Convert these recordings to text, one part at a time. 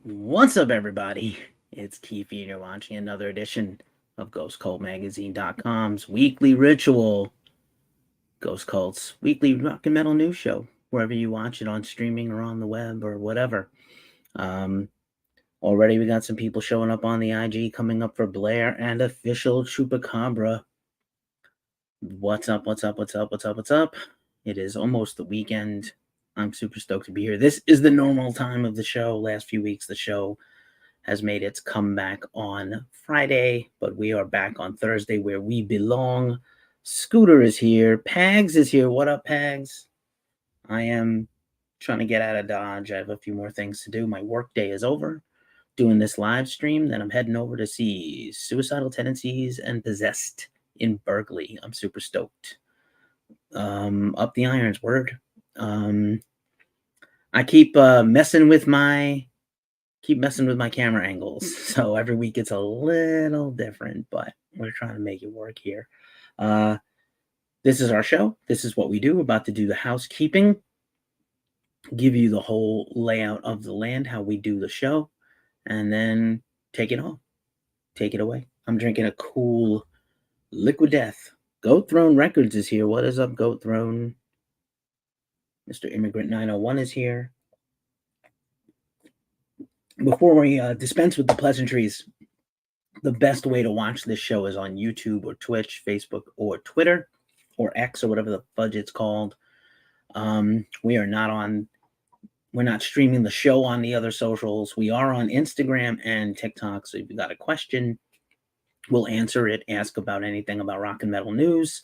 What's up, everybody? It's Keith, and you're watching another edition of ghostcultmagazine.com's weekly ritual, Ghost Cult's weekly rock and metal news show, wherever you watch it, on streaming or on the web or whatever. Already we got some people showing up on the IG, coming up for Blair and official Chupacabra. What's up? It is almost the weekend. I'm super stoked to be here. This is the normal time of the show. Last few weeks, the show has made its comeback on Friday, but we are back on Thursday where we belong. Scooter is here. Pags is here. What up, Pags? I am trying to get out of Dodge. I have a few more things to do. My work day is over. Doing this live stream, then I'm heading over to see Suicidal Tendencies and Possessed in Berkeley. I'm super stoked. Up the irons, word. I keep messing with my camera angles. So every week it's a little different, but we're trying to make it work here. This is our show. This is what we do. We're about to do the housekeeping, give you the whole layout of the land, how we do the show, and then take it home. Take it away. I'm drinking a cool Liquid Death. Goat Throne Records is here. What is up, Goat Throne? Mr. Immigrant 901 is here. Before we dispense with the pleasantries, the best way to watch this show is on YouTube or Twitch, Facebook or Twitter or X or whatever the fudge it's called. We're not streaming the show on the other socials. We are on Instagram and TikTok. So if you got a question, we'll answer it. Ask about anything about rock and metal news.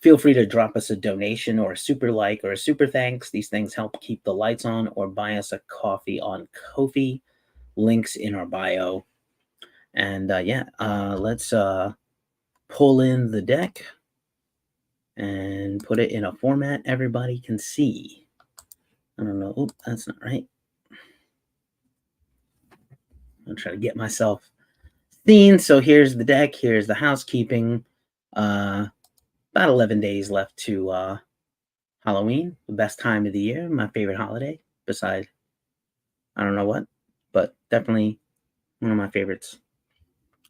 Feel free to drop us a donation or a super like or a super thanks. These things help keep the lights on, or buy us a coffee on Ko-fi. Links in our bio. And let's pull in the deck and put it in a format everybody can see. I don't know. Oh, that's not right. I'll try to get myself seen. So here's the deck. Here's the housekeeping. About 11 days left to Halloween, the best time of the year, my favorite holiday, beside I don't know what, but definitely one of my favorites.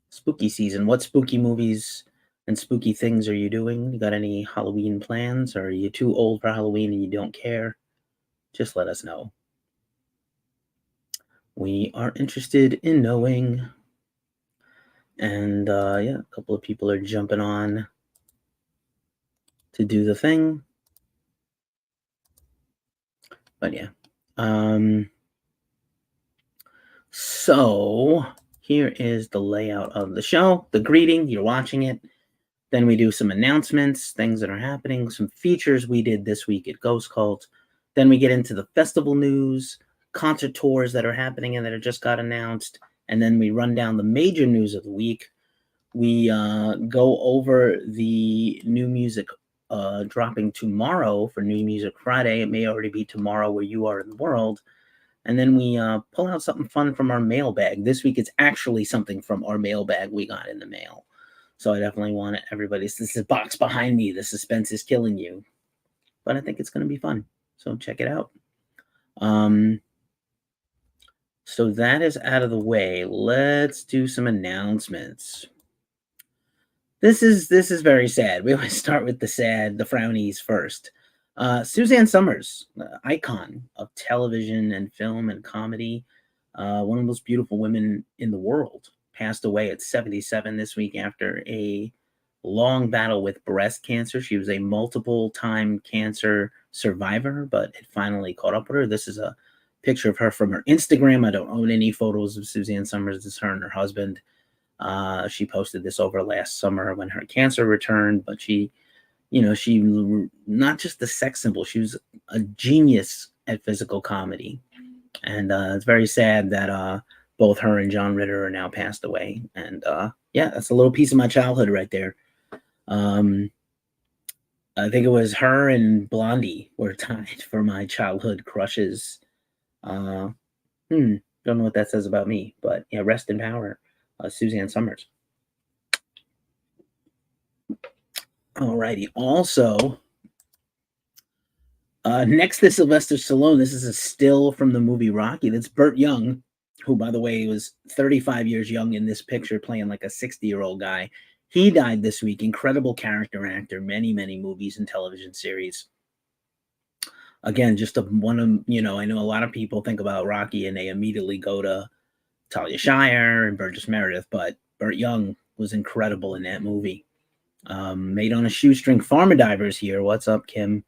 Spooky season. What spooky movies and spooky things are you doing? You got any Halloween plans, or are you too old for Halloween and you don't care? Just let us know. We are interested in knowing. And a couple of people are jumping on to do the thing. But yeah. So here is the layout of the show. The greeting, you're watching it. Then we do some announcements, things that are happening, some features we did this week at Ghost Cult. Then we get into the festival news, concert tours that are happening and that have just got announced. And then we run down the major news of the week. We go over the new music dropping tomorrow for New Music Friday. It may already be tomorrow where you are in the world. And then we pull out something fun from our mailbag. This week, it's actually something from our mailbag we got in the mail. So I definitely want everybody. This is a box behind me. The suspense is killing you. But I think it's going to be fun. So check it out. So that is out of the way. Let's do some announcements. This is very sad. We always start with the frownies first. Suzanne Summers, icon of television and film and comedy, one of the most beautiful women in the world, passed away at 77 this week after a long battle with breast cancer. She was a multiple-time cancer survivor, but it finally caught up with her. This is a picture of her from her Instagram. I don't own any photos of Suzanne Summers. It's her and her husband. She posted this over last summer when her cancer returned, but she not just the sex symbol, she was a genius at physical comedy. And it's very sad that both her and John Ritter are now passed away. And that's a little piece of my childhood right there. I think it was her and Blondie were tied for my childhood crushes. Don't know what that says about me, but yeah, rest in power, Suzanne Summers. Alrighty. Also, next to Sylvester Stallone, this is a still from the movie Rocky. That's Burt Young who, by the way, was 35 years young in this picture, playing like a 60-year-old guy. He died this week. Incredible character actor, many, many movies and television series. Again, just one of, I know a lot of people think about Rocky and they immediately go to Talia Shire and Burgess Meredith, but Burt Young was incredible in that movie. Made on a shoestring. Pharma Divers here. What's up, Kim?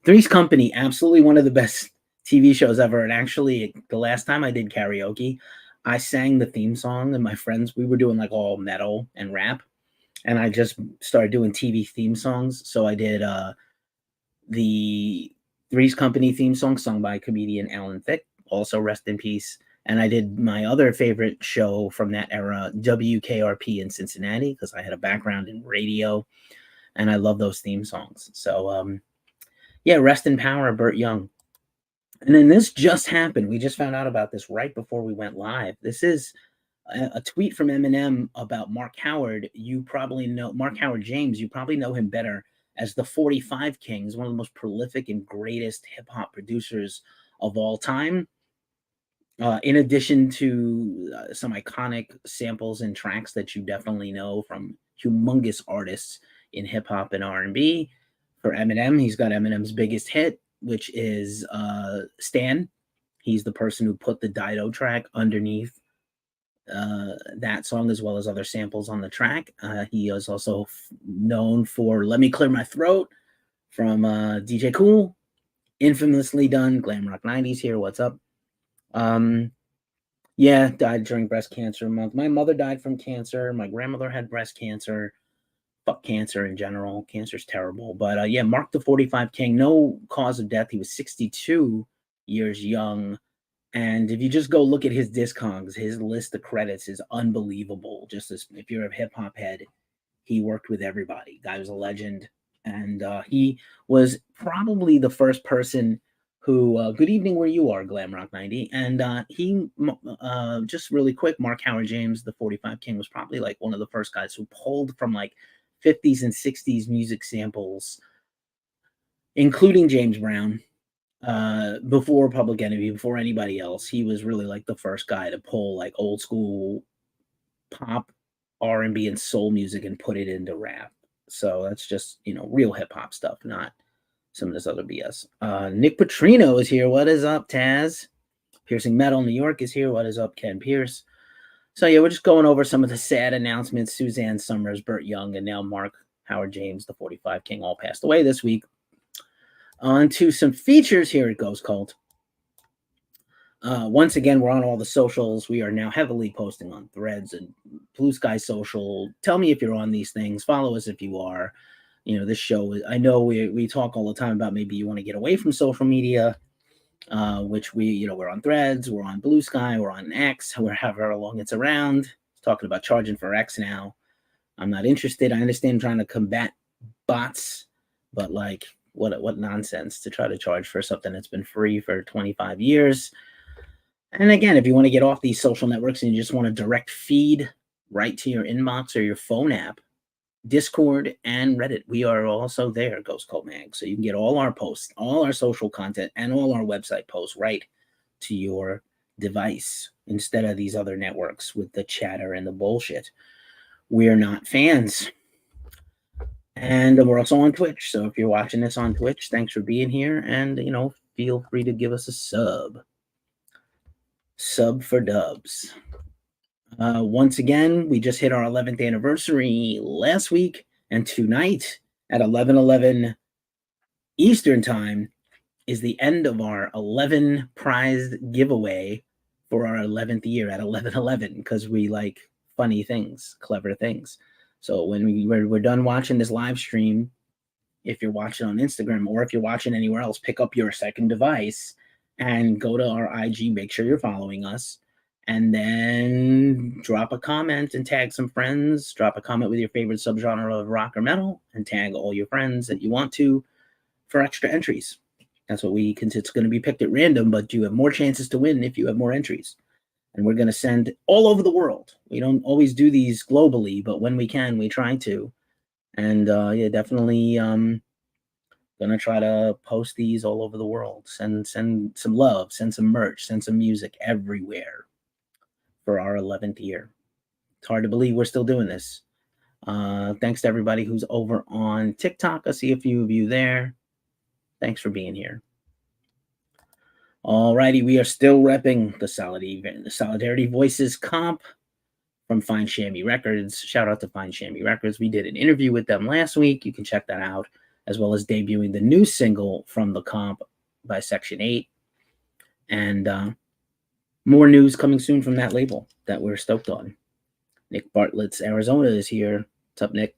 Three's Company, absolutely one of the best TV shows ever. And actually, the last time I did karaoke, I sang the theme song, and my friends, we were doing like all metal and rap, and I just started doing TV theme songs. So I did the Three's Company theme song sung by comedian Alan Thicke, also rest in peace. And I did my other favorite show from that era, WKRP in Cincinnati, because I had a background in radio, and I love those theme songs. So, yeah, rest in power, Burt Young. And then this just happened. We just found out about this right before we went live. This is a tweet from Eminem about Mark Howard. You probably know Mark Howard James. You probably know him better as the 45 King. He's one of the most prolific and greatest hip-hop producers of all time. In addition to some iconic samples and tracks that you definitely know from humongous artists in hip-hop and R&B. For Eminem, he's got Eminem's biggest hit, which is Stan. He's the person who put the Dido track underneath that song, as well as other samples on the track. He is also known for Let Me Clear My Throat from DJ Kool. Infamously done. Glam Rock 90s here. What's up? Yeah, died during breast cancer month. My mother died from cancer. My grandmother had breast cancer. Fuck cancer in general. Cancer's terrible. But yeah, Mark the 45 King. No cause of death. He was 62 years young. And if you just go look at his discogs, his list of credits is unbelievable. Just as if you're a hip hop head, he worked with everybody. Guy was a legend. And he was probably the first person who, good evening where you are, Glam Rock 90. And he, just really quick, Mark Howard James, the 45 King, was probably like one of the first guys who pulled from like 50s and 60s music samples, including James Brown, before Public Enemy, before anybody else. He was really like the first guy to pull like old school pop, R&B, and soul music and put it into rap. So that's just, real hip hop stuff, not some of this other BS. Nick Petrino is here. What is up, Taz? Piercing Metal New York is here. What is up, Ken Pierce? So yeah, we're just going over some of the sad announcements. Suzanne Summers, Burt Young, and now Mark Howard James, the 45 King, all passed away this week. On to some features here at Ghost Cult. Once again, we're on all the socials. We are now heavily posting on Threads and Blue Sky Social. Tell me if you're on these things. Follow us if you are. This show, I know we talk all the time about maybe you want to get away from social media, which we're on Threads, we're on Blue Sky, we're on X, however long it's around. Talking about charging for X now. I'm not interested. I understand trying to combat bots, but like, what nonsense to try to charge for something that's been free for 25 years. And again, if you want to get off these social networks and you just want a direct feed right to your inbox or your phone app, Discord and Reddit, we are also there, Ghost Cult Mag. So you can get all our posts, all our social content, and all our website posts right to your device instead of these other networks with the chatter and the bullshit. We're not fans. And we're also on Twitch. So if you're watching this on Twitch, thanks for being here. And, feel free to give us a sub. Sub for dubs. Once again, we just hit our 11th anniversary last week. And tonight at 11:11 Eastern Time is the end of our 11 prized giveaway for our 11th year at 11:11, because we like funny things, clever things. So when we're done watching this live stream, if you're watching on Instagram or if you're watching anywhere else, pick up your second device and go to our IG, make sure you're following us, and then drop a comment and tag some friends. Drop a comment with your favorite subgenre of rock or metal and tag all your friends that you want to for extra entries. That's what it's going to be picked at random, but you have more chances to win if you have more entries. And we're going to send all over the world. We don't always do these globally, but when we can, we try to. And yeah, definitely going to try to post these all over the world. Send some love, send some merch, send some music everywhere. for our 11th year. It's hard to believe we're still doing this. Thanks to everybody who's over on TikTok. I see a few of you there. Thanks for being here. Alrighty, we are still repping the Solidarity Voices comp from Fine Shammy Records. Shout out to Fine Shammy Records. We did an interview with them last week. You can check that out, as well as debuting the new single from the comp by Section 8. And more news coming soon from that label that we're stoked on. Nick Bartlett's Arizona is here. What's up, Nick?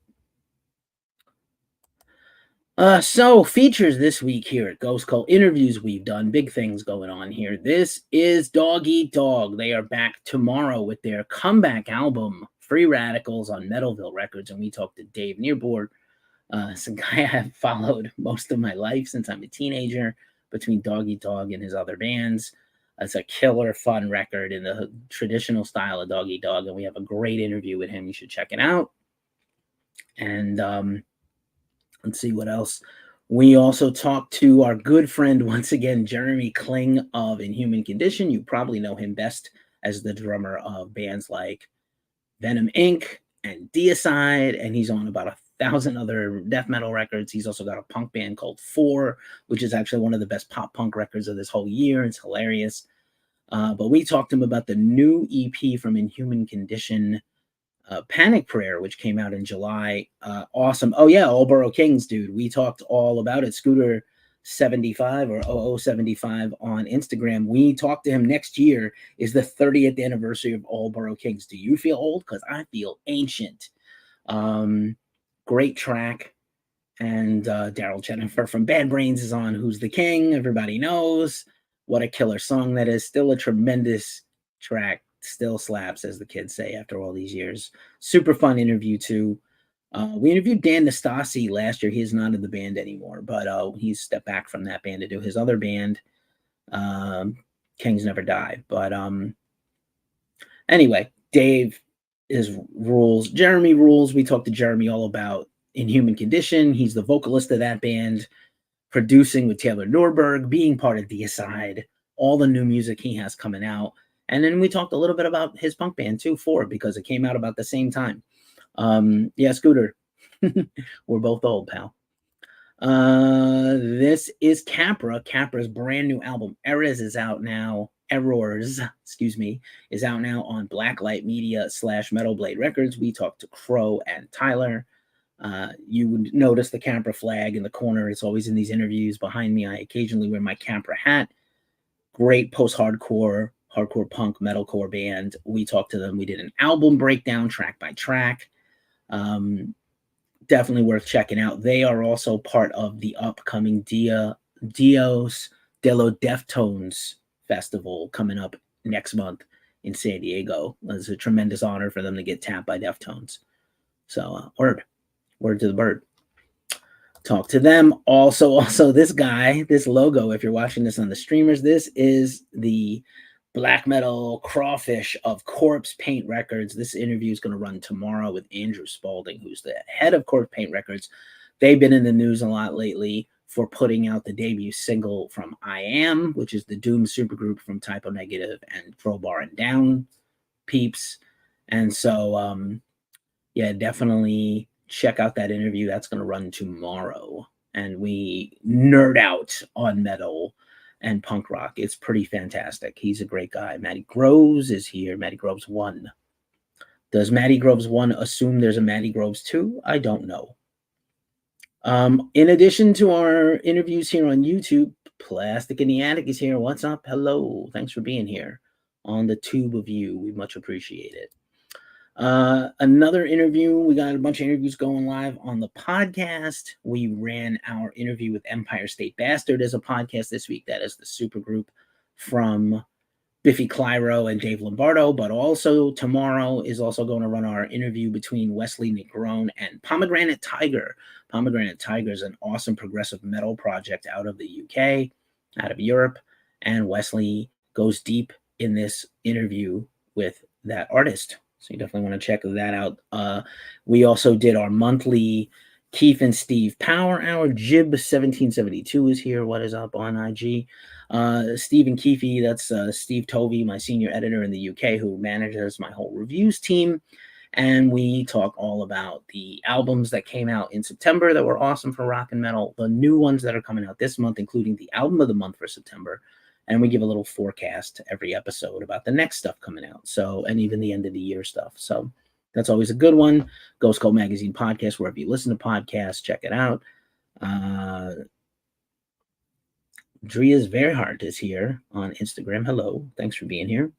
So features this week here at Ghost Cult, interviews we've done, big things going on here. This is Dog Eat Dog. They are back tomorrow with their comeback album, Free Radicals, on Metalville Records, and we talked to Dave Nearboard. It's a guy I have followed most of my life since I'm a teenager, between Dog Eat Dog and his other bands. It's a killer fun record in the traditional style of Dog Eat Dog, and we have a great interview with him. You should check it out. And let's see what else. We also talked to our good friend, once again, Jeremy Kling of Inhuman Condition. You probably know him best as the drummer of bands like Venom Inc. and Deicide, and he's on about 1,000 other death metal records. He's also got a punk band called Four, which is actually one of the best pop punk records of this whole year. It's hilarious. But we talked to him about the new EP from Inhuman Condition, Panic Prayer, which came out in July. Awesome. Oh yeah, Allboro Kings, dude. We talked all about it. Scooter 75 or 0075 on Instagram. We talked to him. Next year is the 30th anniversary of Allboro Kings. Do you feel old? Because I feel ancient. Great track. And Daryl Jennifer from Bad Brains is on Who's the King. Everybody knows what a killer song that is. Still a tremendous track. Still slaps, as the kids say, after all these years. Super fun interview too. We interviewed Dan Nastasi last year. He's not in the band anymore, but he's stepped back from that band to do his other band, Kings Never Die. But anyway, Dave is rules. Jeremy rules. We talked to Jeremy all about Inhuman Condition. He's the vocalist of that band, producing with Taylor Norberg, being part of Deicide, all the new music he has coming out. And then we talked a little bit about his punk band too, Four, because it came out about the same time. Yeah, Scooter, we're both old, pal. This is Capra. Capra's brand new album, Errors, is out now. Errors, is out now on Blacklight Media / Metal Blade Records. We talked to Crow and Tyler. You would notice the Capra flag in the corner. It's always in these interviews behind me. I occasionally wear my Capra hat. Great post-hardcore, hardcore punk, metalcore band. We talked to them. We did an album breakdown track by track. Definitely worth checking out. They are also part of the upcoming Dios de los Deftones festival coming up next month in San Diego. It's a tremendous honor for them to get tapped by Deftones. So word to the bird. Talk to them. Also this guy, this logo, if you're watching this on the streamers, this is the black metal crawfish of Corpse Paint Records. This interview is going to run tomorrow with Andrew Spalding, who's the head of Corpse Paint Records. They've been in the news a lot lately for putting out the debut single from I Am, which is the doom supergroup from Typo Negative and Crowbar and Down peeps. And so, yeah, definitely check out that interview. That's going to run tomorrow. And we nerd out on metal and punk rock. It's pretty fantastic. He's a great guy. Matty Groves is here. Matty Groves 1. Does Matty Groves 1 assume there's a Matty Groves 2? I don't know. In addition to our interviews here on YouTube, Plastic in the Attic is here. What's up? Hello. Thanks for being here on the tube of you. We much appreciate it. Another interview. We got a bunch of interviews going live on the podcast. We ran our interview with Empire State Bastard as a podcast this week. That is the supergroup from Biffy Clyro and Dave Lombardo. But also tomorrow is also going to run our interview between Wesley Negrone and Pomegranate Tiger. Pomegranate Tiger is an awesome progressive metal project out of the UK, out of Europe. And Wesley goes deep in this interview with that artist. So you definitely want to check that out. We also did our monthly Keith and Steve Power Hour. Jib1772 is here. What is up on IG? Steve and Keefe, that's Steve Tovey, my senior editor in the UK, who manages my whole reviews team. And we talk all about the albums that came out in September that were awesome for rock and metal, the new ones that are coming out this month, including the album of the month for September. And we give a little forecast every episode about the next stuff coming out. So, and even the end of the year stuff. So that's always a good one. Ghost Cult Magazine podcast, wherever you listen to podcasts, check it out. Dria's Verhart is here on Instagram. Hello. Thanks for being here.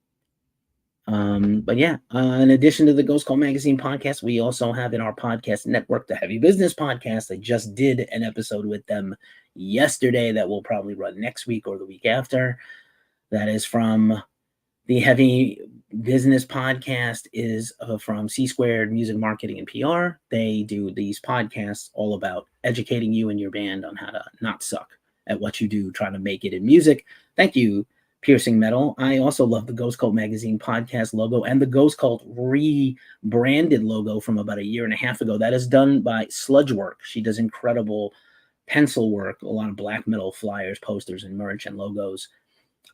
But yeah, in addition to the Ghost Cult Magazine podcast, we also have in our podcast network, the Heavy Business Podcast. I just did an episode with them yesterday that will probably run next week or the week after. That is from the Heavy Business Podcast is from C Squared Music Marketing and PR. They do these podcasts all about educating you and your band on how to not suck at what you do, trying to make it in music. Thank you, Piercing Metal. I also love the Ghost Cult Magazine podcast logo and the Ghost Cult rebranded logo from about a year and a half ago. That is done by Sludgework. She does incredible pencil work, a lot of black metal flyers, posters, and merch and logos.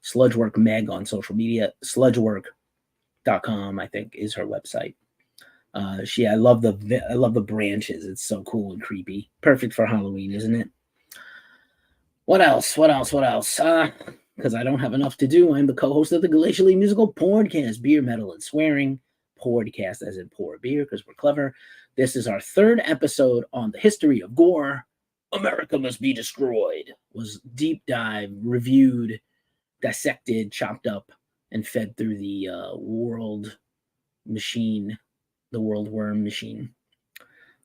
Sludgework Meg on social media. Sludgework.com, I think, is her website. I love the branches. It's so cool and creepy. Perfect for Halloween, isn't it? What else? Because I don't have enough to do, I'm the co-host of the Glacially Musical Podcast, Beer, Metal, and Swearing. Podcast as in pour beer, because we're clever. This is our third episode on the history of gore. America Must Be Destroyed. Was deep dive, reviewed, dissected, chopped up, and fed through the world machine, the world worm machine.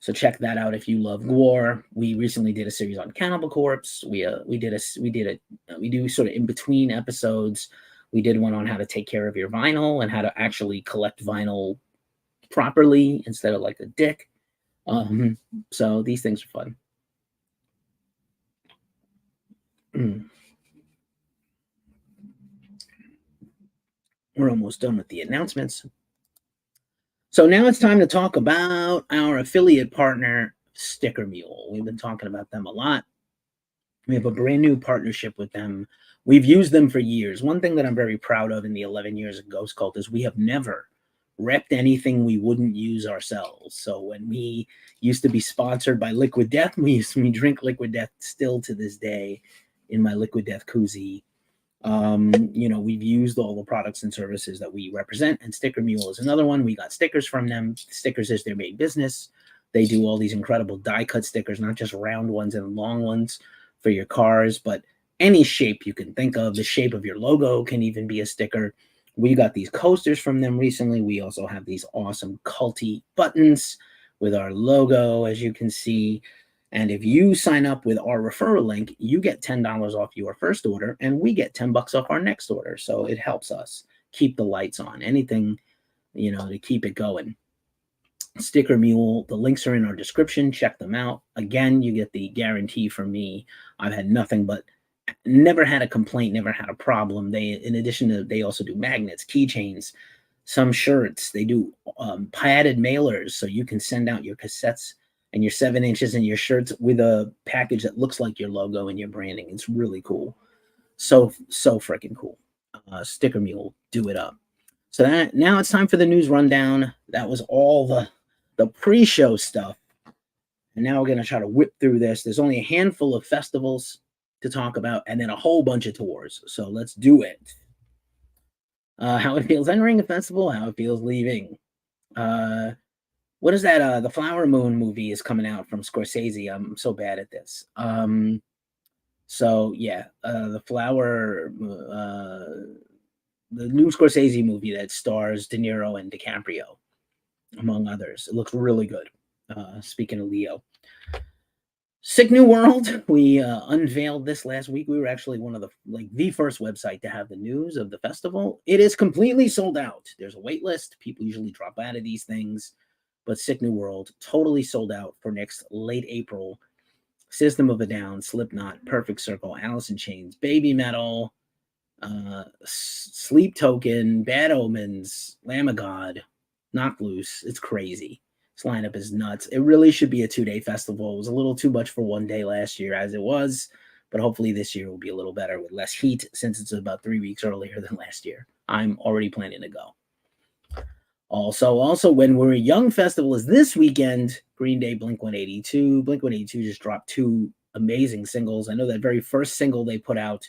So check that out if you love gore. We recently did a series on Cannibal Corpse. We do sort of in between episodes. We did one on how to take care of your vinyl and how to actually collect vinyl properly instead of like a dick. So these things are fun. We're almost done with the announcements. So now it's time to talk about our affiliate partner, Sticker Mule. We've been talking about them a lot. We have a brand new partnership with them. We've used them for years. One thing that I'm very proud of in the 11 years of Ghost Cult is we have never repped anything we wouldn't use ourselves. So when we used to be sponsored by Liquid Death, we drink Liquid Death still to this day in my Liquid Death koozie. We've used all the products and services that we represent, and Sticker Mule is another one. We got stickers from them. Stickers is their main business. They do all these incredible die cut stickers, not just round ones and long ones for your cars, but any shape you can think of. The shape of your logo can even be a sticker. We got these coasters from them recently. We also have these awesome culty buttons with our logo, as you can see. And if you sign up with our referral link, you get $10 off your first order, and we get $10 off our next order. So it helps us keep the lights on. Anything, to keep it going. Sticker Mule, the links are in our description. Check them out. Again, you get the guarantee from me. I've had nothing but never had a complaint, never had a problem. They also do magnets, keychains, some shirts. They do padded mailers, so you can send out your cassettes and your 7 inches and your shirts with a package that looks like your logo and your branding. It's really cool. So freaking cool. Sticker Mule, do it up. So now it's time for the news rundown. That was all the pre-show stuff. And now we're going to try to whip through this. There's only a handful of festivals to talk about and then a whole bunch of tours. So let's do it. How it feels entering a festival, how it feels leaving. What is that? The Flower Moon movie is coming out from Scorsese. I'm so bad at this. The new Scorsese movie that stars De Niro and DiCaprio, among others. It looks really good. Speaking of Leo. Sick New World, we unveiled this last week. We were actually one of the first website to have the news of the festival. It is completely sold out. There's a wait list. People usually drop out of these things. But Sick New World, totally sold out for next late April. System of a Down, Slipknot, Perfect Circle, Alice in Chains, Baby Metal, Sleep Token, Bad Omens, Lamb of God, Knocked Loose. It's crazy. This lineup is nuts. It really should be a 2-day festival. It was a little too much for one day last year, as it was, but hopefully this year will be a little better with less heat since it's about 3 weeks earlier than last year. I'm already planning to go. Also, When We're Young Festival is this weekend. Green Day, Blink-182. Blink-182 just dropped 2 amazing singles. I know that very first single they put out,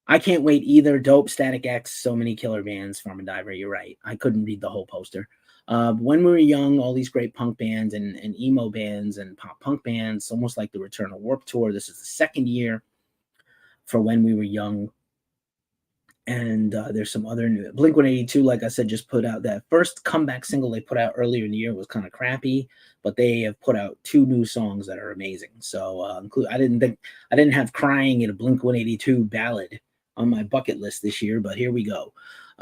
I can't wait either. Dope, Static X, so many killer bands. Farm and Diver, you're right. I couldn't read the whole poster. When We Were Young, all these great punk bands and emo bands and pop punk bands, almost like the return of Warped Tour. This is the second year for When We Were Young. And there's some other new. Blink-182, like I said, just put out that first comeback single they put out earlier in the year was kind of crappy, but they have put out 2 new songs that are amazing. So I didn't have Crying in a Blink-182 ballad on my bucket list this year, but here we go.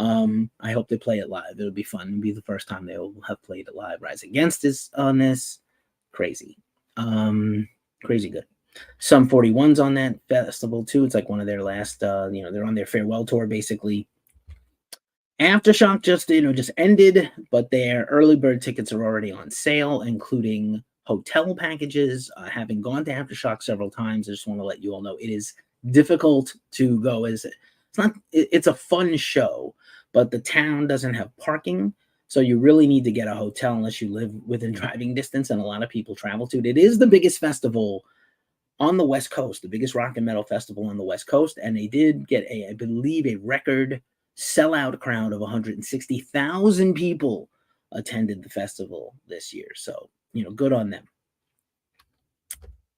I hope they play it live. It'll be fun. It'll be the first time they'll have played it live. Rise Against is on this. Crazy. Crazy good. Sum 41's on that festival too. It's like one of their last, they're on their farewell tour basically. Aftershock just ended, but their early bird tickets are already on sale, including hotel packages. Having gone to Aftershock several times, I just want to let you all know it is difficult to go. It's a fun show, but the town doesn't have parking. So you really need to get a hotel unless you live within driving distance, and a lot of people travel to it. It is the biggest festival on the West Coast, the biggest rock and metal festival on the West Coast, and they did get I believe, a record sellout crowd of 160,000 people attended the festival this year. So, good on them.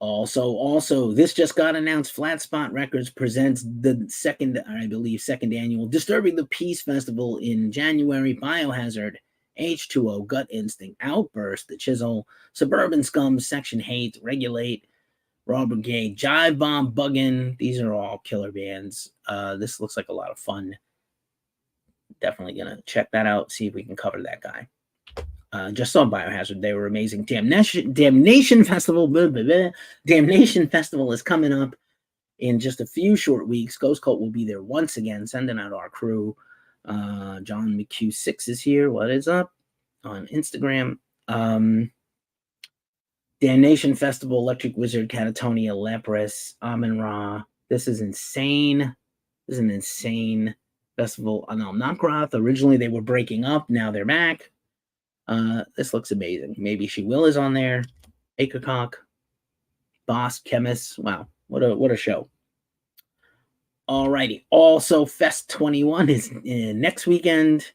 Also, this just got announced. Flat Spot Records presents the second annual Disturbing the Peace Festival in January. Biohazard, H2O, Gut Instinct, Outburst, The Chisel, Suburban Scum, Section Hate, Regulate, Raw Brigade, Jive Bomb, Buggin'. These are all killer bands. This looks like a lot of fun. Definitely going to check that out, see if we can cover that guy. Just saw Biohazard. They were amazing. Damnation Festival. Damnation Festival is coming up in just a few short weeks. Ghost Cult will be there once again, sending out our crew. John McHugh6 is here. What is up? On Instagram. Damnation Festival, Electric Wizard, Catatonia, Leprous, Amun Ra. This is insane. This is an insane festival. No, Knockroth. Originally they were breaking up. Now they're back. This looks amazing. Maybe She Will is on there. Acrecock, Boss, Chemist. Wow, what a show. Alrighty. Also, Fest 21 is next weekend.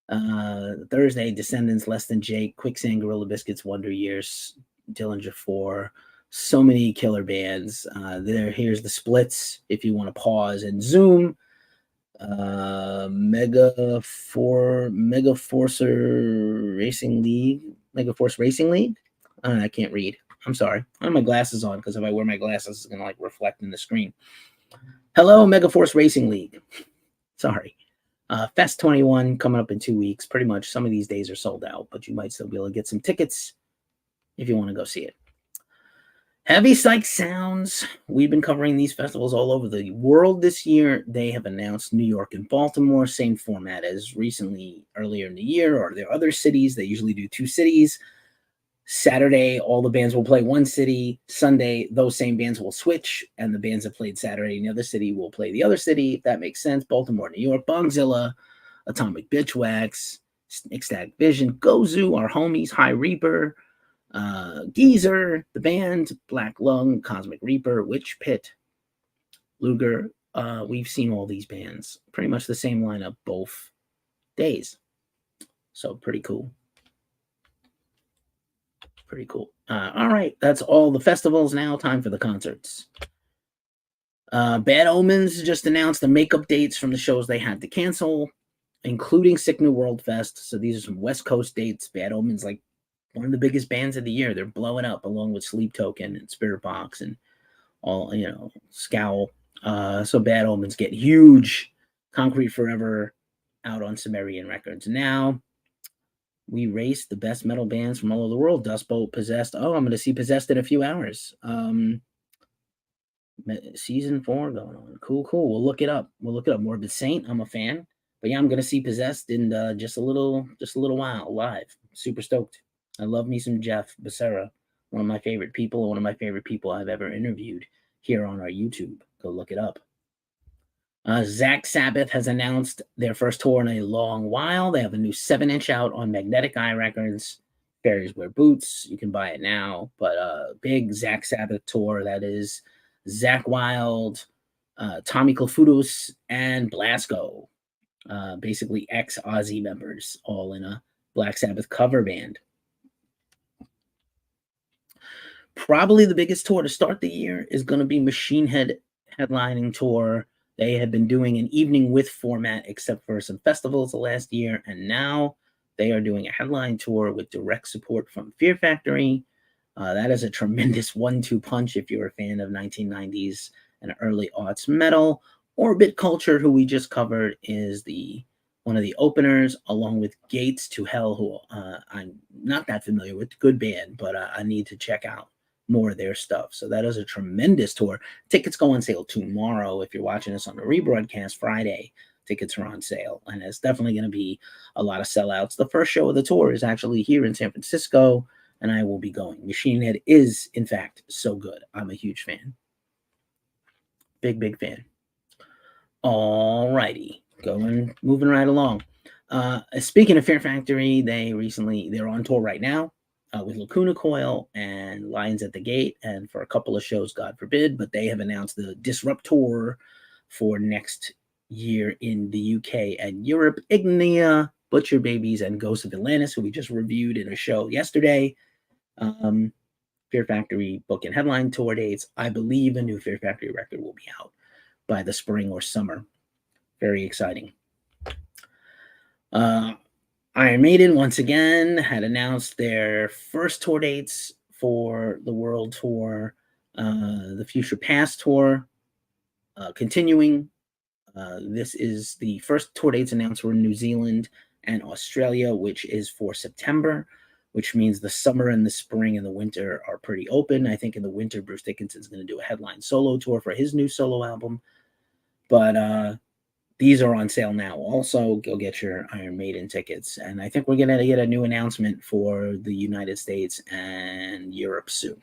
Thursday, Descendants, Less Than Jake, Quicksand, Gorilla Biscuits, Wonder Years, Dillinger 4. So many killer bands. Here's the splits if you want to pause and zoom. Mega Force Racing League. I can't read. I'm sorry. I have my glasses on because if I wear my glasses, it's gonna reflect in the screen. Hello, Mega Force Racing League. Sorry. Fest 21 coming up in 2 weeks. Pretty much some of these days are sold out, but you might still be able to get some tickets if you want to go see it. Heavy Psych Sounds. We've been covering these festivals all over the world this year. They have announced New York and Baltimore, same format as earlier in the year, or their other cities. They usually do 2 cities. Saturday, all the bands will play one city. Sunday, those same bands will switch, and the bands that played Saturday in the other city will play the other city, if that makes sense. Baltimore, New York, Bongzilla, Atomic Bitchwax, Ecstatic Vision, Gozu, our homies, High Reaper, Geezer, the band, Black Lung, Cosmic Reaper, Witch Pit, Luger. We've seen all these bands. Pretty much the same lineup both days. So pretty cool. Pretty cool. All right, that's all the festivals. Now time for the concerts. Bad Omens just announced the makeup dates from the shows they had to cancel, including Sick New World Fest. So these are some West Coast dates. Bad Omens, like one of the biggest bands of the year. They're blowing up along with Sleep Token and Spirit Box and all, Scowl. So Bad Omens get huge. Concrete Forever out on Sumerian Records. Now we race the best metal bands from all over the world. Dust Bowl, Possessed. Oh, I'm going to see Possessed in a few hours. Season 4 going on. Cool. We'll look it up. Morbid Saint. I'm a fan. But yeah, I'm going to see Possessed in just a little while live. Super stoked. I love me some Jeff Becerra, one of my favorite people, one of my favorite people I've ever interviewed here on our YouTube. Go look it up. Zach Sabbath has announced their first tour in a long while. They have a new 7-inch out on Magnetic Eye Records. Fairies Wear Boots. You can buy it now. But big Zach Sabbath tour. That is Zach Wild, Tommy Clufudus, and Blasco. Basically ex-Ozzy members, all in a Black Sabbath cover band. Probably the biggest tour to start the year is going to be Machine Head headlining tour. They had been doing an evening with format except for some festivals the last year, and now they are doing a headline tour with direct support from Fear Factory. That is a tremendous 1-2 punch if you're a fan of 1990s and early aughts metal. Orbit Culture, who we just covered, is one of the openers, along with Gates to Hell, who I'm not that familiar with. Good band, but I need to check out more of their stuff. So that is a tremendous tour. Tickets go on sale tomorrow. If you're watching this on the rebroadcast Friday, tickets are on sale, and it's definitely going to be a lot of sellouts. The first show of the tour is actually here in San Francisco, and I will be going. Machine Head is, in fact, so good. I'm a huge fan. Big fan. All righty. Moving right along. Speaking of Fear Factory, they're on tour right now with Lacuna Coil and Lions at the Gate, and for a couple of shows, God forbid, but they have announced the Disrupt tour for next year in the UK and Europe. Ignia, Butcher Babies, and Ghosts of Atlantis, who we just reviewed in a show yesterday. Fear Factory book and headline tour dates. I believe a new Fear Factory record will be out by the spring or summer. Very exciting. Iron Maiden, once again, had announced their first tour dates for the World Tour, the Future Past Tour, continuing. This is the first tour dates announced were in New Zealand and Australia, which is for September, which means the summer and the spring and the winter are pretty open. I think in the winter, Bruce Dickinson's going to do a headline solo tour for his new solo album. But these are on sale now. Also, go get your Iron Maiden tickets. And I think we're going to get a new announcement for the United States and Europe soon.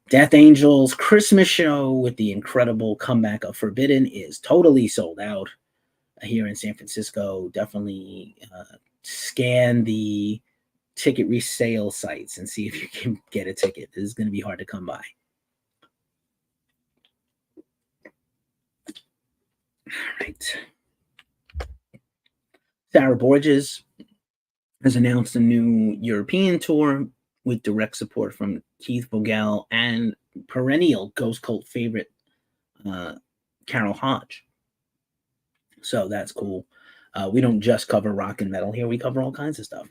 Death Angel's Christmas show with the incredible comeback of Forbidden is totally sold out here in San Francisco. Definitely scan the ticket resale sites and see if you can get a ticket. This is going to be hard to come by. All right. Sarah Borges has announced a new European tour with direct support from Keith Vogel and perennial Ghost Cult favorite Carol Hodge. So that's cool. We don't just cover rock and metal here. We cover all kinds of stuff.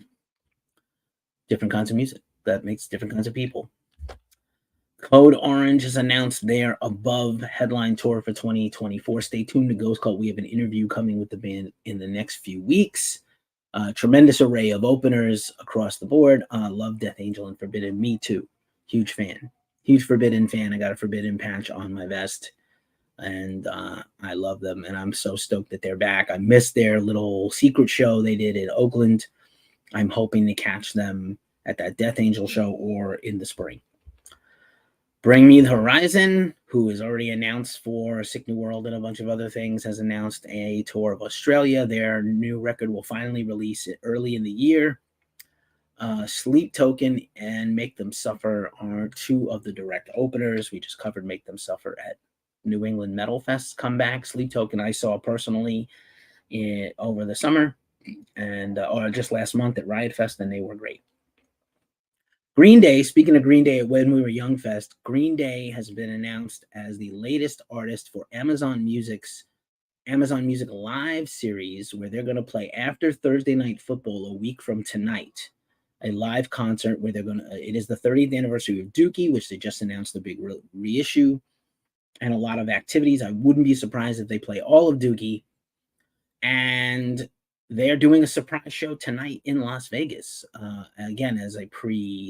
Different kinds of music. That makes different kinds of people. Code Orange has announced their Above headline tour for 2024. Stay tuned to Ghost Cult. We have an interview coming with the band in the next few weeks. Tremendous array of openers across the board. Love Death Angel and Forbidden. Me too. Huge fan. Huge Forbidden fan. I got a Forbidden patch on my vest. And I love them. And I'm so stoked that they're back. I missed their little secret show they did in Oakland. I'm hoping to catch them at that Death Angel show or in the spring. Bring Me the Horizon, who is already announced for Sick New World and a bunch of other things, has announced a tour of Australia. Their new record will finally release it early in the year. Sleep Token and Make Them Suffer are two of the direct openers. We just covered Make Them Suffer at New England Metal Fest's comeback. Sleep Token I saw personally over the summer or just last month at Riot Fest, and they were great. Green Day, speaking of Green Day at When We Were Young Fest, Green Day has been announced as the latest artist for Amazon Music's Amazon Music Live series, where they're going to play after Thursday Night Football a week from tonight. A live concert where it is the 30th anniversary of Dookie, which they just announced the big reissue, and a lot of activities. I wouldn't be surprised if they play all of Dookie. And they're doing a surprise show tonight in Las Vegas, again, as a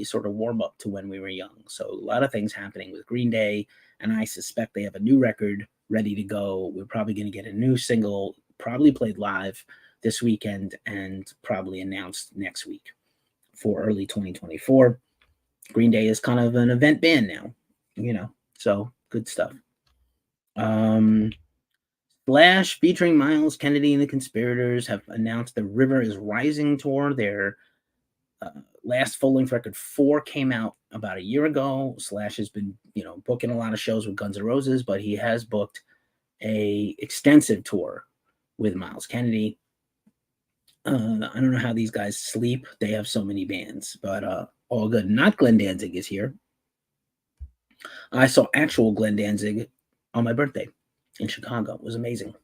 sort of warm-up to When We Were Young. So a lot of things happening with Green Day, and I suspect they have a new record ready to go. We're probably going to get a new single, probably played live this weekend, and probably announced next week for early 2024. Green Day is kind of an event band now, so good stuff. Slash featuring Miles Kennedy and the Conspirators have announced the River is Rising tour. Their last full-length record 4 came out about a year ago. Slash has been, booking a lot of shows with Guns N' Roses, but he has booked a extensive tour with Miles Kennedy. I don't know how these guys sleep. They have so many bands, but all good. Not Glenn Danzig is here. I saw actual Glenn Danzig on my birthday in Chicago. It was amazing.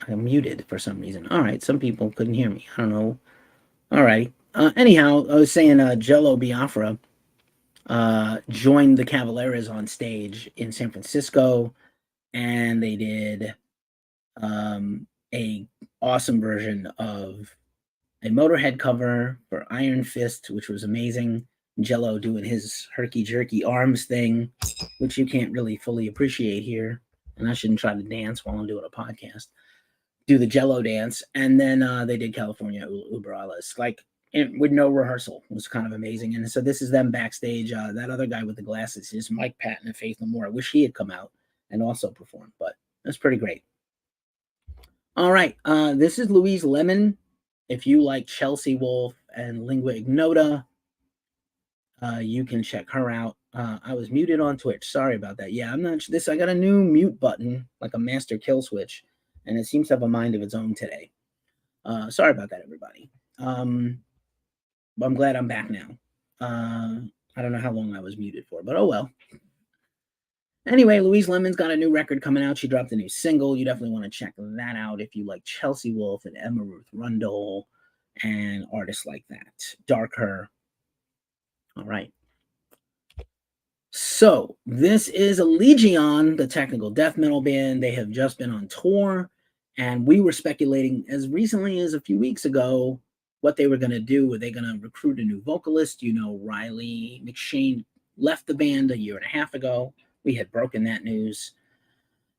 I'm muted for some reason. All right, some people couldn't hear me. I don't know. All right. Anyhow, I was saying Jello Biafra joined the Cavaleras on stage in San Francisco, and they did a awesome version of a Motorhead cover for Iron Fist, which was amazing. Jello doing his herky jerky arms thing, which you can't really fully appreciate here. And I shouldn't try to dance while I'm doing a podcast. Do the Jello dance, and then they did California Uber Alles, like with no rehearsal. It was kind of amazing. And so this is them backstage. That other guy with the glasses is Mike Patton and Faith No More. I wish he had come out and also performed, but that's pretty great. All right, this is Louise Lemon. If you like Chelsea Wolfe and Lingua Ignota, you can check her out. I was muted on Twitch. Sorry about that. Yeah, I'm not this. I got a new mute button, like a master kill switch, and it seems to have a mind of its own today. Sorry about that, everybody. But I'm glad I'm back now. I don't know how long I was muted for, but oh well. Anyway, Louise Lemon's got a new record coming out. She dropped a new single. You definitely want to check that out if you like Chelsea Wolfe and Emma Ruth Rundle and artists like that. Darker. All right. So this is Allegion, the technical death metal band. They have just been on tour, and we were speculating as recently as a few weeks ago what they were going to do. Were they going to recruit a new vocalist? You know, Riley McShane left the band 1.5 years ago. We had broken that news.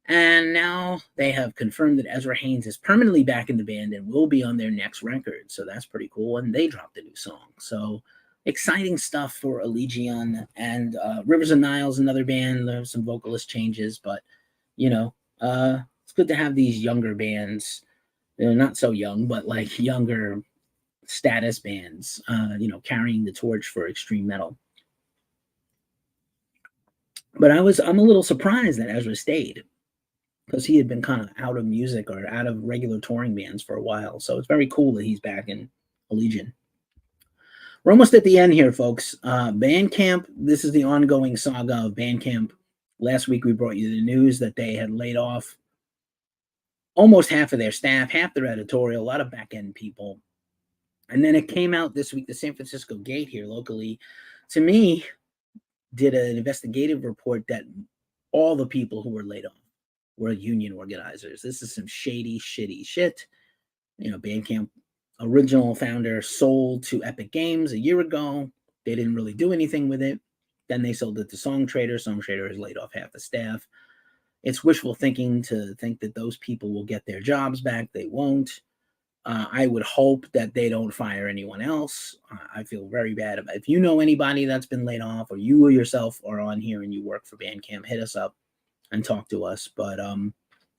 And now they have confirmed that Ezra Haynes is permanently back in the band and will be on their next record. So that's pretty cool. And they dropped a new song. So exciting stuff for Allegion. And Rivers of Nile's another band. There's some vocalist changes, but, you know, it's good to have these younger bands. They're not so young, but like younger status bands, you know, carrying the torch for extreme metal. But I'm a little surprised that Ezra stayed, because he had been kind of out of music or out of regular touring bands for a while. So it's very cool that he's back in Allegion. We're almost at the end here, folks. Bandcamp, this is the ongoing saga of Bandcamp. Last week we brought you the news that they had laid off almost half of their staff, half their editorial, a lot of back-end people. And then it came out this week, the San Francisco Gate here locally, to me, did an investigative report that all the people who were laid off were union organizers. This is some shady, shitty shit. You know, Bandcamp original founder sold to Epic Games 1 year ago. They didn't really do anything with it. Then they sold it to Songtrader. Songtrader has laid off half the staff. It's wishful thinking to think that those people will get their jobs back. They won't. I would hope that they don't fire anyone else. I feel very bad about it. If you know anybody that's been laid off, or you yourself are on here and you work for Bandcamp, hit us up and talk to us. But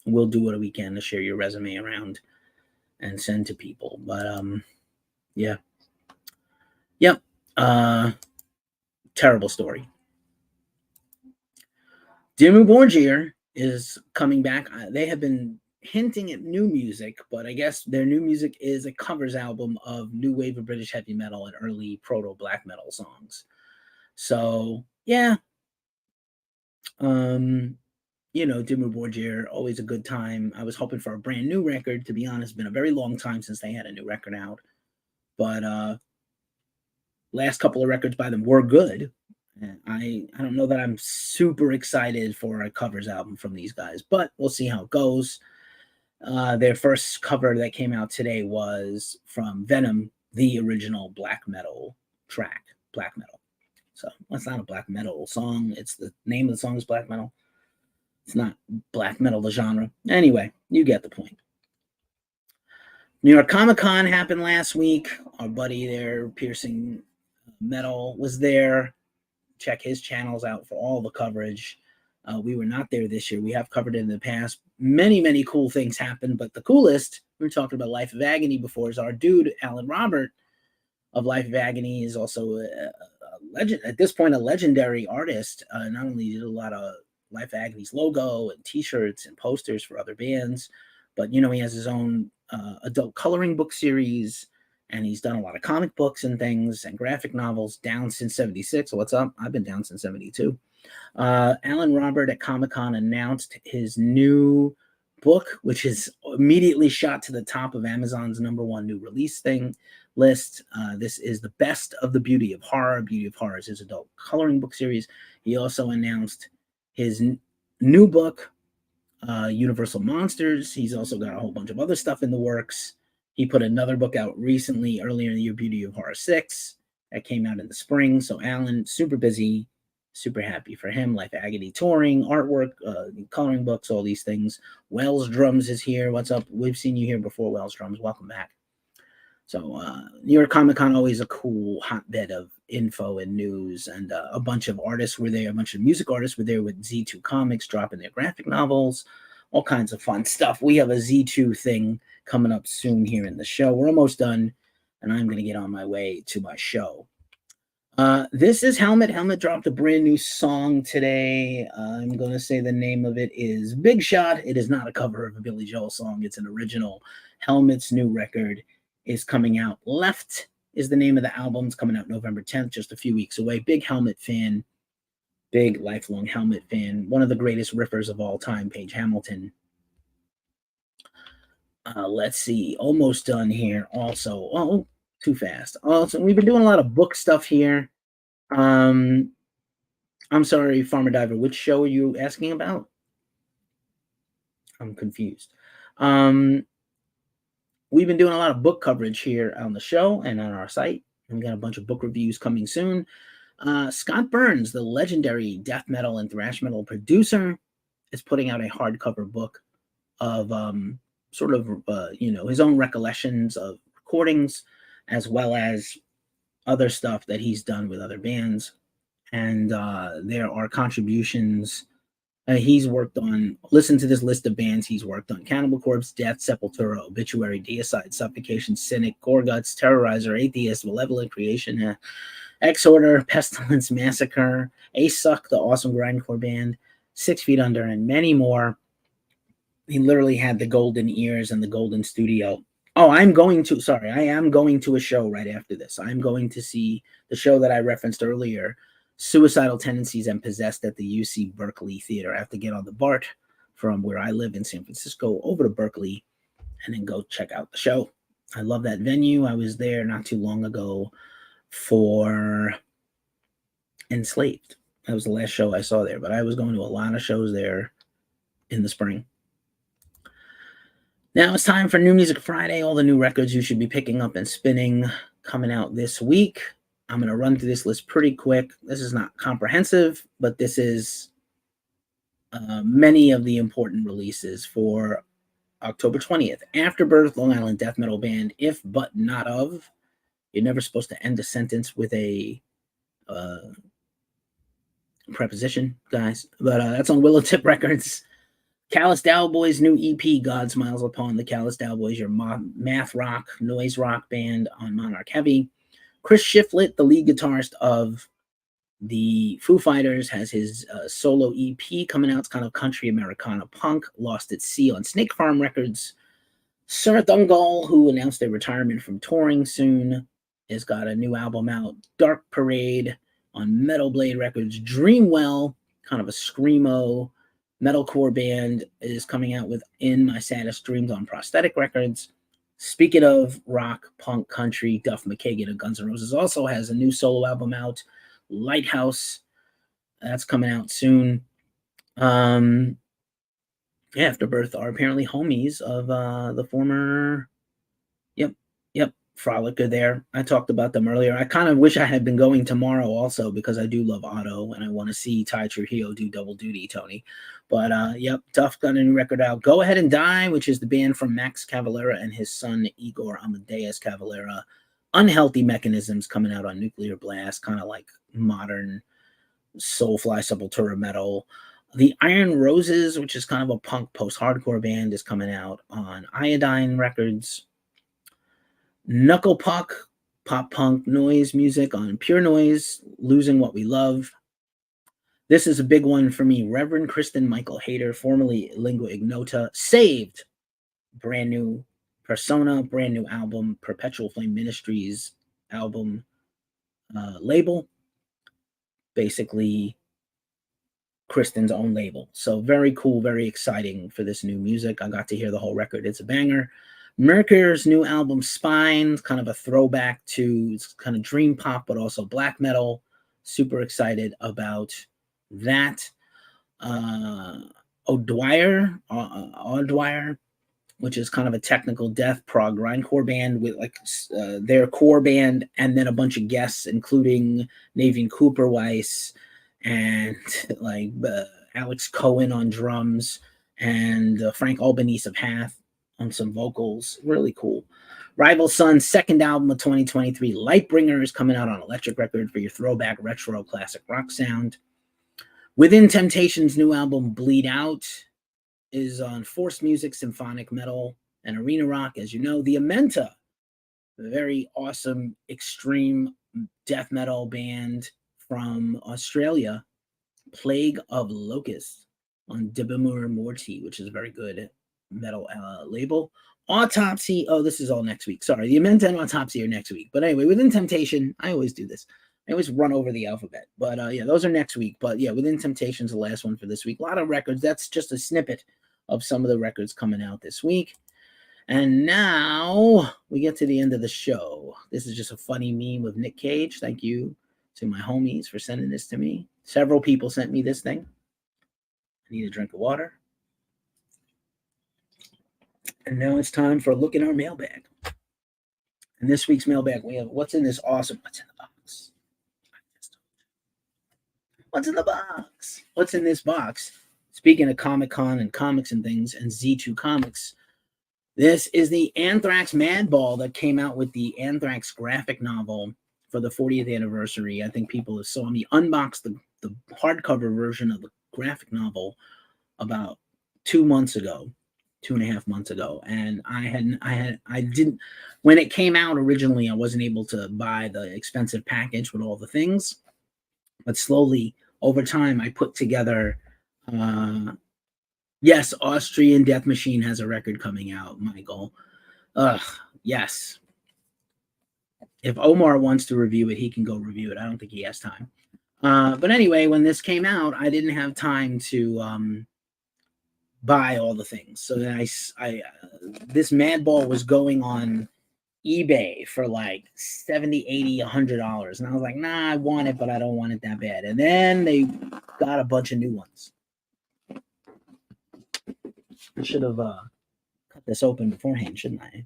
we'll do what we can to share your resume around and send to people. But yeah. Yep. Terrible story. Dimmu Borgir is coming back. They have been hinting at new music, but I guess their new music is a covers album of new wave of British heavy metal and early proto black metal songs. So yeah, you know, Dimmu Borgir, always a good time. I was hoping for a brand new record. To be honest, it's been a very long time since they had a new record out, but last couple of records by them were good. I don't know that I'm super excited for a covers album from these guys, but we'll see how it goes. Their first cover that came out today was from Venom, the original black metal track, Black Metal. So that's not a black metal song. It's the name of the song is Black Metal. It's not black metal, the genre. Anyway, you get the point. New York Comic Con happened last week. Our buddy there, Piercing Metal, was there. Check his channels out for all the coverage. We were not there this year. We have covered it in the past. Many, many cool things happened, but the coolest, we were talking about Life of Agony before, is our dude, Alan Robert of Life of Agony, is also a legend, at this point, a legendary artist. Not only did a lot of Life of Agony's logo and t-shirts and posters for other bands, but, you know, he has his own adult coloring book series, and he's done a lot of comic books and things and graphic novels, down since 76. What's up? I've been down since 72. Alan Robert at Comic-Con announced his new book, which is immediately shot to the top of Amazon's #1 new release list. This is the best of the Beauty of Horror. Beauty of Horror is his adult coloring book series. He also announced his new book, Universal Monsters. He's also got a whole bunch of other stuff in the works. He put another book out recently, earlier in the year, Beauty of Horror 6. That came out in the spring. So Alan, super busy, super happy for him. Life Agony touring, artwork, coloring books, all these things. Wells Drums is here. What's up? We've seen you here before, Wells Drums. Welcome back. So New York Comic Con, always a cool hotbed of info and news, and a bunch of artists were there. A bunch of music artists were there with Z2 Comics dropping their graphic novels, all kinds of fun stuff. We have a Z2 thing coming up soon here in the show. We're almost done, and I'm going to get on my way to my show. This is Helmet. Helmet dropped a brand new song today. I'm going to say the name of it is Big Shot. It is not a cover of a Billy Joel song. It's an original. Helmet's new record is coming out. Left is the name of the album. It's coming out November 10th, just a few weeks away. Big Helmet fan. Big lifelong Helmet fan. One of the greatest riffers of all time, Page Hamilton. Let's see. Almost done here also. Oh, too fast. Also, we've been doing a lot of book stuff here. I'm sorry, Farmer Diver. Which show are you asking about? I'm confused. We've been doing a lot of book coverage here on the show and on our site. And we got a bunch of book reviews coming soon. Scott Burns, the legendary death metal and thrash metal producer, is putting out a hardcover book of his own recollections of recordings, as well as other stuff that he's done with other bands. And there are contributions he's worked on. Listen to this list of bands he's worked on: Cannibal Corpse, Death, Sepultura, Obituary, Deicide, Suffocation, Cynic, Gorguts, Terrorizer, Atheist, Malevolent Creation, Exorder, Pestilence, Massacre, Suck, the awesome grindcore band, 6 Feet Under, and many more. He literally had the golden ears and the golden studio. Oh, I am going to a show right after this. I'm going to see the show that I referenced earlier, Suicidal Tendencies and Possessed, at the UC Berkeley Theater. I have to get on the BART from where I live in San Francisco over to Berkeley and then go check out the show. I love that venue. I was there not too long ago for Enslaved. That was the last show I saw there, but I was going to a lot of shows there in the spring. Now it's time for New Music Friday. All the new records you should be picking up and spinning coming out this week. I'm going to run through this list pretty quick. This is not comprehensive, but this is many of the important releases for October 20th. Afterbirth, Long Island death metal band, If But Not Of. You're never supposed to end a sentence with a preposition, guys. But that's on Willow Tip Records. Callous Dowboys' new EP, God Smiles Upon the Callous Dowboys, your math rock, noise rock band on Monarch Heavy. Chris Shiflett, the lead guitarist of the Foo Fighters, has his solo EP coming out. It's kind of country Americana punk. Lost at Sea on Snake Farm Records. Sir Dungal, who announced their retirement from touring soon, has got a new album out. Dark Parade on Metal Blade Records. Dreamwell, kind of a screamo metalcore band, is coming out with In My Saddest Dreams on Prosthetic Records. Speaking of rock, punk, country, Duff McKagan of Guns N' Roses also has a new solo album out, Lighthouse. That's coming out soon. Afterbirth are apparently homies of the former, Frolic are there. I talked about them earlier. I kind of wish I had been going tomorrow also, because I do love Otto and I want to see Ty Trujillo do double duty, Tony. But Duff got a new record out. Go Ahead and Die, which is the band from Max Cavalera and his son Igor Amadeus Cavalera. Unhealthy Mechanisms coming out on Nuclear Blast, kind of like modern Soulfly Sepultura metal. The Iron Roses, which is kind of a punk post-hardcore band, is coming out on Iodine Records. Knuckle Puck, pop punk noise music on Pure Noise, Losing What We Love. This is a big one for me. Reverend Kristen Michael Hayter, formerly Lingua Ignota, Saved, brand new persona, brand new album, Perpetual Flame Ministries album label. Basically Kristen's own label. So very cool, very exciting for this new music. I got to hear the whole record. It's a banger. Mercur's new album, Spine, kind of a throwback to it's kind of dream pop, but also black metal. Super excited about that. O'Dwyer, which is kind of a technical death prog grindcore band with like their core band and then a bunch of guests, including Naveen Cooperweiss and like Alex Cohen on drums and Frank Albanese of Hath on some vocals. Really cool. Rival Sun's second album of 2023, Lightbringer, is coming out on Electric Record for your throwback retro classic rock sound. Within Temptation's new album, Bleed Out, is on Force Music, Symphonic Metal, and Arena Rock. As you know, the Amenta, a very awesome extreme death metal band from Australia, Plague of Locusts on Dibimur Morti, which is a very good metal label. Autopsy, this is all next week. Sorry, the Amenta and Autopsy are next week. But anyway, Within Temptation, I always do this. I always run over the alphabet. But yeah, those are next week. But yeah, Within Temptation's the last one for this week. A lot of records. That's just a snippet of some of the records coming out this week. And now we get to the end of the show. This is just a funny meme of Nick Cage. Thank you to my homies for sending this to me. Several people sent me this thing. I need a drink of water. And now it's time for a look in our mailbag. In this week's mailbag, we have what's in this awesome. What's in the box? What's in the box? What's in this box? Speaking of Comic-Con and comics and things and Z2 Comics, this is the Anthrax Madball that came out with the Anthrax graphic novel for the 40th anniversary. I think people saw me unbox the hardcover version of the graphic novel about 2 months ago. 2.5 months ago, and I didn't when it came out originally. I wasn't able to buy the expensive package with all the things, but slowly over time I put together. Yes, Austrian Death Machine has a record coming out, Michael. Yes. If Omar wants to review it, he can go review it. I don't think he has time. But anyway, when this came out, I didn't have time to buy all the things. So then this Madball was going on eBay for like $70, $80, $100. And I was like, nah, I want it, but I don't want it that bad. And then they got a bunch of new ones. I should have cut this open beforehand, shouldn't I?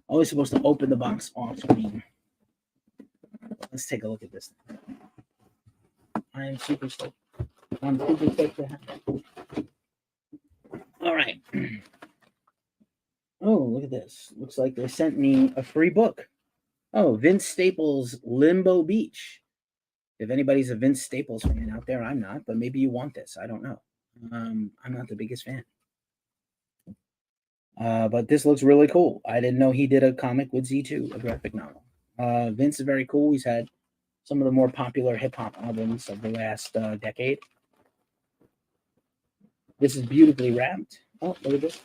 Always supposed to open the box off screen. Let's take a look at this thing. I am super stoked. I'm super stoked to have that. All right. Oh, look at this. Looks like they sent me a free book. Oh, Vince Staples' Limbo Beach. If anybody's a Vince Staples fan out there, I'm not, but maybe you want this. I don't know. I'm not the biggest fan. But this looks really cool. I didn't know he did a comic with Z2, a graphic novel. Vince is very cool. He's had some of the more popular hip-hop albums of the last decade. This is beautifully wrapped. Oh, look at this.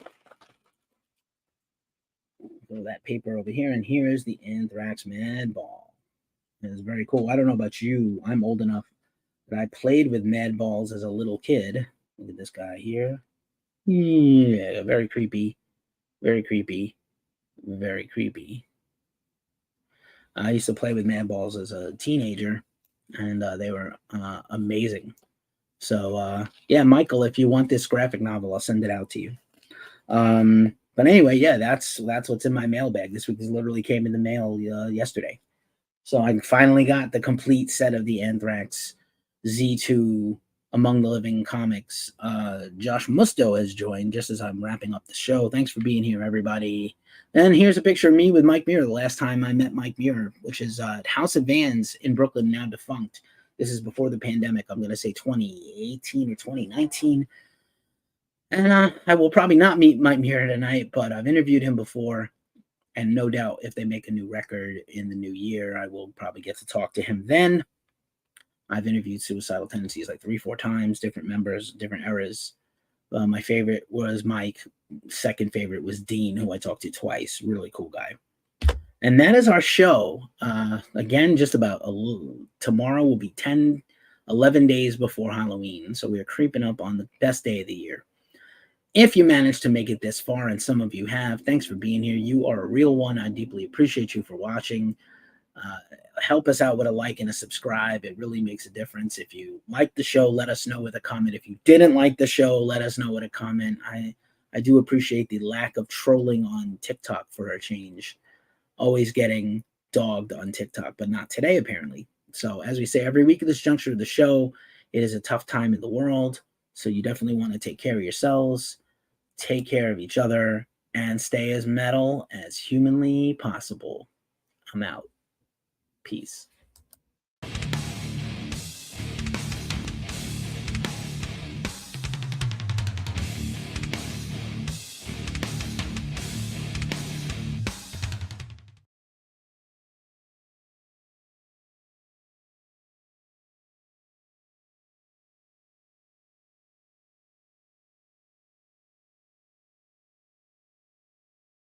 Throw that paper over here, and here is the Anthrax Madball. It's very cool. I don't know about you. I'm old enough that I played with Madballs as a little kid. Look at this guy here. Yeah, very creepy. Very creepy. Very creepy. I used to play with Madballs as a teenager, and they were amazing. So, yeah, Michael, if you want this graphic novel, I'll send it out to you. But anyway, yeah, that's what's in my mailbag. This week literally came in the mail yesterday. So I finally got the complete set of the Anthrax Z2 Among the Living comics. Josh Musto has joined just as I'm wrapping up the show. Thanks for being here, everybody. And here's a picture of me with Mike Muir the last time I met Mike Muir, which is at House of Vans in Brooklyn, now defunct. This is before the pandemic. I'm going to say 2018 or 2019. And I will probably not meet Mike Muir tonight, but I've interviewed him before. And no doubt if they make a new record in the new year, I will probably get to talk to him then. I've interviewed Suicidal Tendencies like 3-4 times, different members, different eras. My favorite was Mike. Second favorite was Dean, who I talked to twice. Really cool guy. And that is our show. Again, just about tomorrow will be 11 days before Halloween. So we are creeping up on the best day of the year. If you managed to make it this far, and some of you have, thanks for being here. You are a real one. I deeply appreciate you for watching. Help us out with a like and a subscribe. It really makes a difference. If you like the show, let us know with a comment. If you didn't like the show, let us know with a comment. I do appreciate the lack of trolling on TikTok for a change. Always getting dogged on TikTok, but not today, apparently. So as we say every week at this juncture of the show, it is a tough time in the world. So you definitely want to take care of yourselves, take care of each other, and stay as metal as humanly possible. I'm out. Peace.